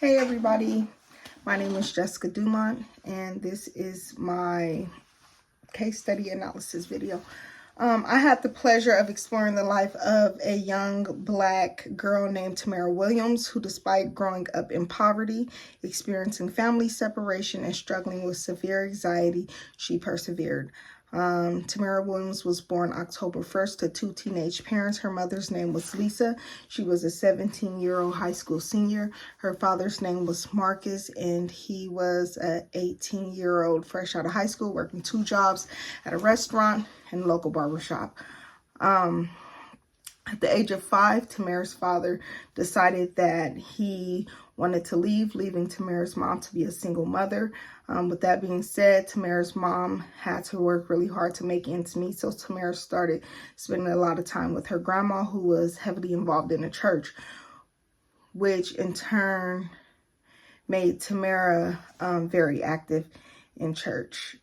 Hey everybody, my name is Jessica Dumont and this is my case study analysis video. I had the pleasure of exploring the life of a young Black girl named Tamara Williams, who despite growing up in poverty, experiencing family separation, and struggling with severe anxiety, she persevered. Tamara Williams was born October 1st to two teenage parents. Her mother's name was Lisa. She was a 17-year-old high school senior. Her father's name was Marcus, and he was an 18-year-old fresh out of high school, working two jobs at a restaurant and a local barbershop. At the age of 5, Tamara's father decided that he wanted to leave, leaving Tamara's mom to be a single mother. With that being said, Tamara's mom had to work really hard to make ends meet, so Tamara started spending a lot of time with her grandma, who was heavily involved in the church, which in turn made Tamara very active in church.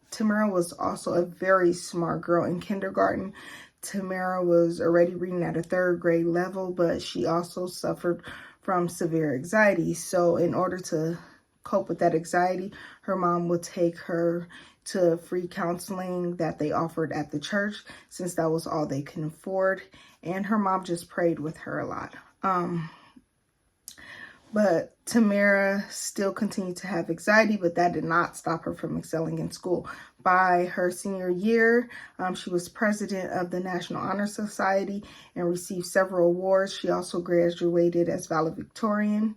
Tamara was also a very smart girl in kindergarten. Tamara was already reading at a 3rd grade level, but she also suffered from severe anxiety. So in order to cope with that anxiety, her mom would take her to free counseling that they offered at the church, since that was all they can afford. And her mom just prayed with her a lot. But Tamara still continued to have anxiety, but that did not stop her from excelling in school. By her senior year, she was president of the National Honor Society and received several awards. She also graduated as valedictorian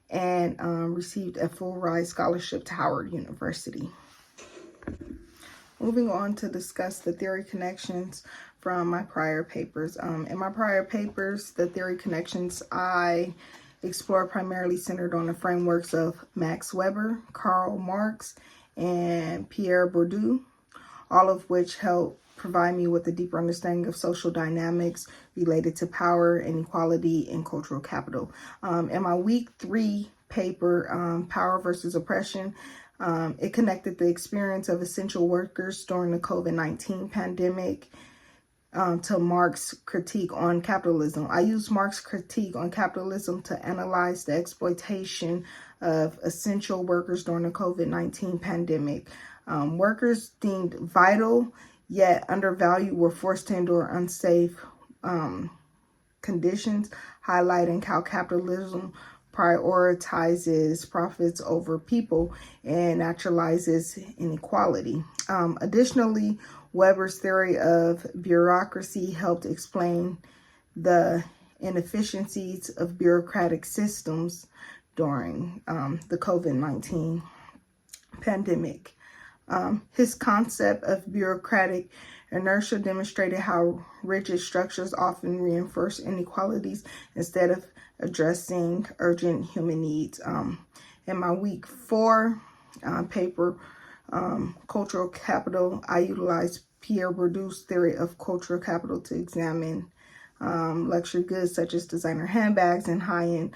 and received a full-ride scholarship to Howard University. Moving on to discuss the theory connections from my prior papers. In my prior papers, the theory connections I explore primarily centered on the frameworks of Max Weber, Karl Marx, and Pierre Bourdieu, all of which help provide me with a deeper understanding of social dynamics related to power, inequality, and cultural capital. In my week 3 paper, Power versus Oppression, it connected the experience of essential workers during the COVID-19 pandemic to Marx's critique on capitalism. I use Marx's critique on capitalism to analyze the exploitation of essential workers during the COVID-19 pandemic. Workers deemed vital yet undervalued were forced to endure unsafe conditions, highlighting how capitalism prioritizes profits over people and naturalizes inequality. Additionally, Weber's theory of bureaucracy helped explain the inefficiencies of bureaucratic systems during the COVID-19 pandemic. His concept of bureaucratic inertia demonstrated how rigid structures often reinforce inequalities instead of addressing urgent human needs. In my week 4 paper, Cultural Capital, I utilized Pierre Bourdieu's theory of cultural capital to examine luxury goods such as designer handbags and high-end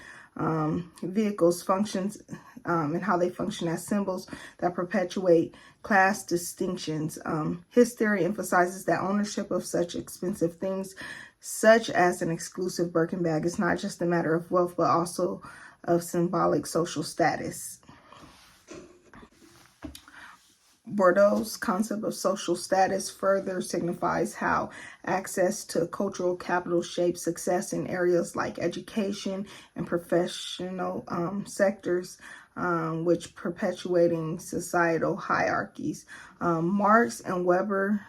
vehicles functions and how they function as symbols that perpetuate class distinctions. His theory emphasizes that ownership of such expensive things, such as an exclusive Birkin bag, is not just a matter of wealth, but also of symbolic social status. Bourdieu's concept of social status further signifies how access to cultural capital shapes success in areas like education and professional sectors, which perpetuating societal hierarchies. Marx and Weber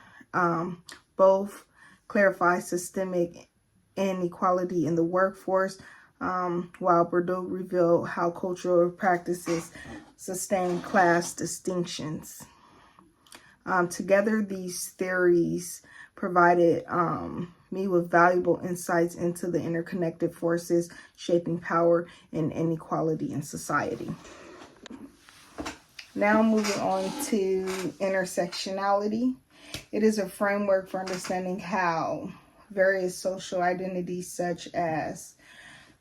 both clarify systemic inequality in the workforce, while Bourdieu revealed how cultural practices sustain class distinctions. Together, these theories provided me with valuable insights into the interconnected forces shaping power and inequality in society. Now moving on to intersectionality. It is a framework for understanding how various social identities such as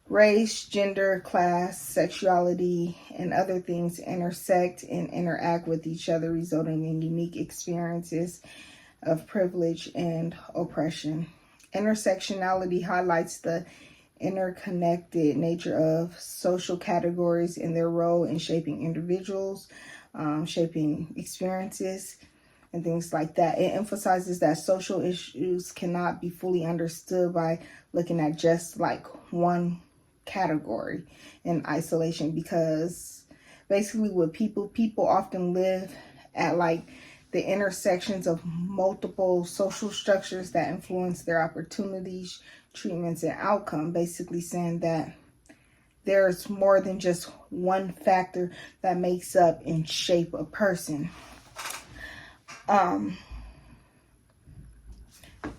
race, gender, class, sexuality, and other things intersect and interact with each other, resulting in unique experiences of privilege and oppression. Intersectionality highlights the interconnected nature of social categories and their role in shaping individuals, shaping experiences, and things like that. It emphasizes that social issues cannot be fully understood by looking at just like one category in isolation, because basically with people often live at like the intersections of multiple social structures that influence their opportunities, treatments, and outcome, basically saying that there's more than just one factor that makes up and shape a person.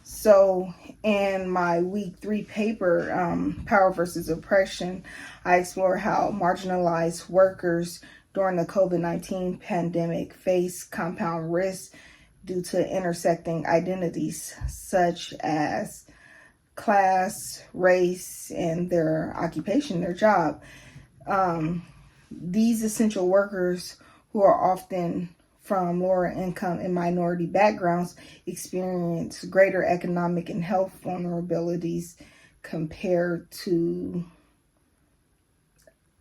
So in my week 3 paper, Power versus Oppression, I explore how marginalized workers during the COVID-19 pandemic face compound risks due to intersecting identities such as class, race, and their occupation, their job. These essential workers, who are often from lower income and minority backgrounds, experience greater economic and health vulnerabilities compared to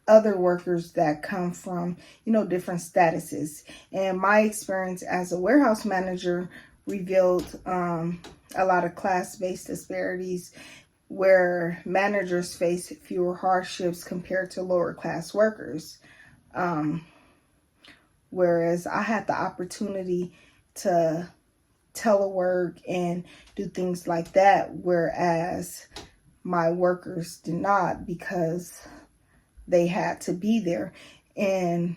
other workers that come from, different statuses. And my experience as a warehouse manager revealed a lot of class-based disparities, where managers face fewer hardships compared to lower class workers. Whereas I had the opportunity to telework and do things like that, whereas my workers did not, because they had to be there. And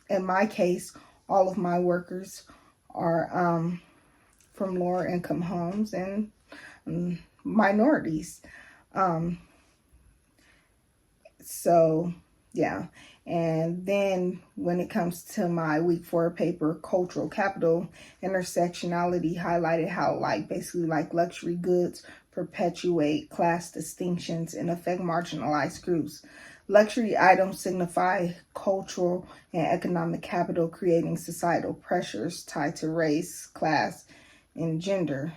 in my case, all of my workers are from lower income homes and minorities. So yeah. And then when it comes to my week 4 paper, Cultural Capital, intersectionality highlighted how basically luxury goods perpetuate class distinctions and affect marginalized groups. Luxury items signify cultural and economic capital, creating societal pressures tied to race, class, and gender.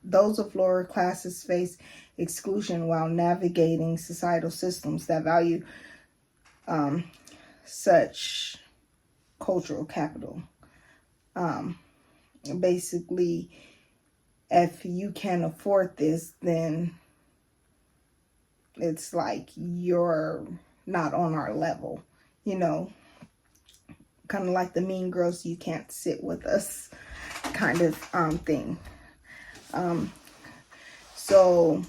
Those of lower classes face exclusion while navigating societal systems that value such cultural capital. Basically, if you can't afford this, then it's like you're not on our level, kind of like the Mean Girls, you can't sit with us kind of thing. So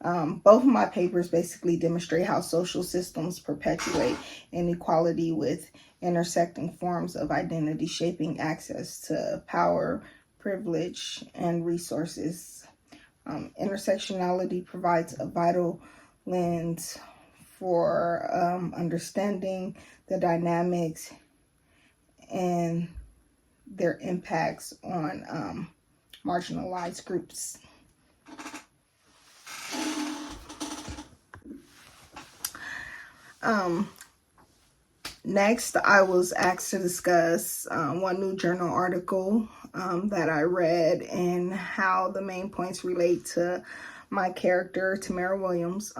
both of my papers basically demonstrate how social systems perpetuate inequality with intersecting forms of identity, shaping access to power, privilege, and resources. Intersectionality provides a vital lens for understanding the dynamics and their impacts on marginalized groups. Next, I was asked to discuss one new journal article that I read and how the main points relate to my character, Tamara Williams.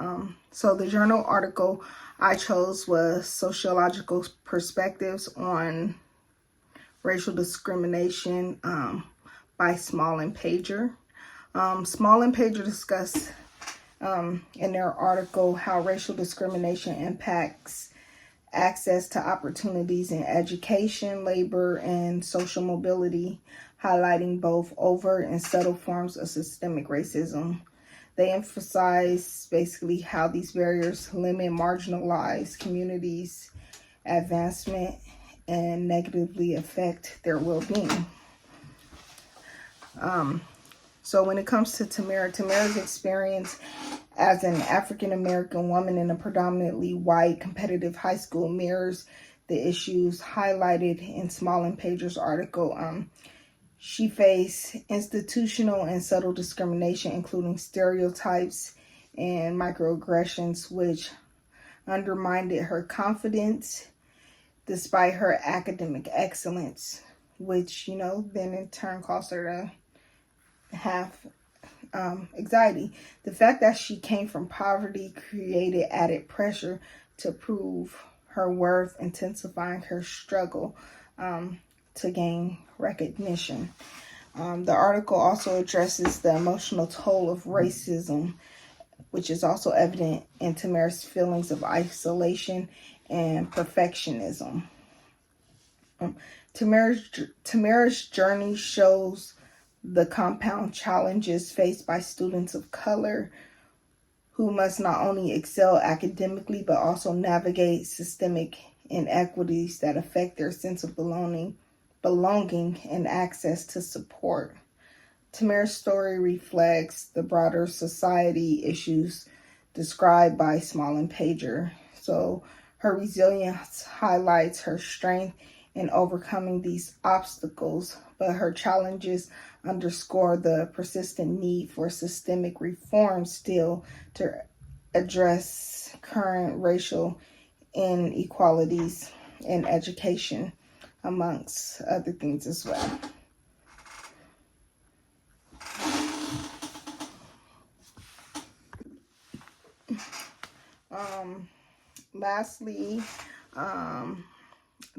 So the journal article I chose was Sociological Perspectives on Racial Discrimination by Small and Pager. Small and Pager discuss in their article how racial discrimination impacts access to opportunities in education, labor, and social mobility, highlighting both overt and subtle forms of systemic racism. They emphasize basically how these barriers limit marginalized communities' advancement and negatively affect their well-being. So when it comes to Tamara's experience as an African-American woman in a predominantly white competitive high school mirrors the issues highlighted in Small and Pager's article. She faced institutional and subtle discrimination, including stereotypes and microaggressions, which undermined her confidence despite her academic excellence, which, then in turn caused her to have anxiety. The fact that she came from poverty created added pressure to prove her worth, intensifying her struggle to gain recognition. The article also addresses the emotional toll of racism, which is also evident in Tamara's feelings of isolation and perfectionism. Tamara's journey shows the compound challenges faced by students of color who must not only excel academically but also navigate systemic inequities that affect their sense of belonging and access to support. Tamara's story reflects the broader society issues described by Small and Pager. So her resilience highlights her strength in overcoming these obstacles, but her challenges underscore the persistent need for systemic reform still to address current racial inequalities in education, amongst other things as well. Lastly,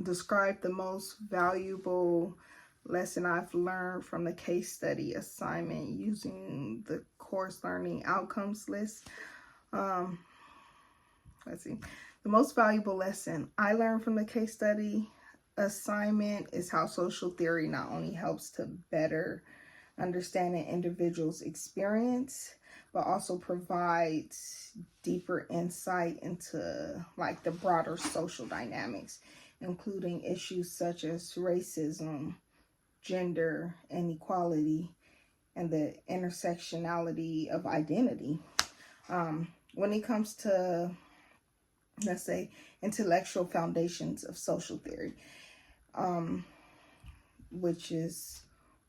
describe the most valuable lesson I've learned from the case study assignment using the course learning outcomes list. Let's see. The most valuable lesson I learned from the case study assignment is how social theory not only helps to better understand an individual's experience, but also provides deeper insight into like the broader social dynamics, including issues such as racism, gender inequality, and the intersectionality of identity. When it comes to, let's say, intellectual foundations of social theory, which is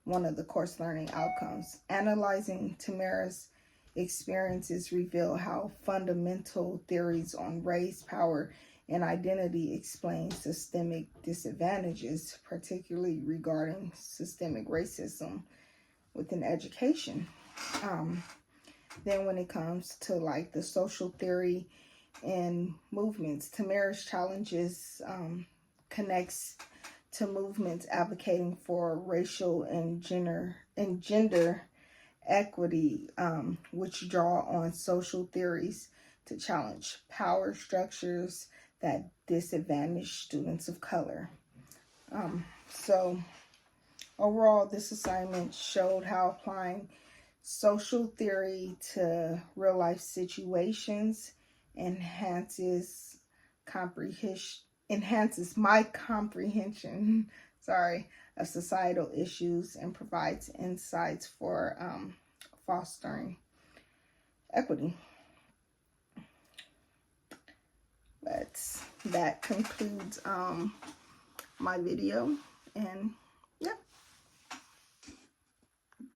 one of the course learning outcomes, analyzing Tamara's experiences reveal how fundamental theories on race, power, and identity explain systemic disadvantages, particularly regarding systemic racism within education. Then when it comes to like the social theory and movements, Tamara's challenges connects to movements advocating for racial and gender equity, which draw on social theories to challenge power structures that disadvantage students of color. So overall, this assignment showed how applying social theory to real life situations enhances my comprehension of societal issues and provides insights for fostering equity. But that concludes my video, and yeah.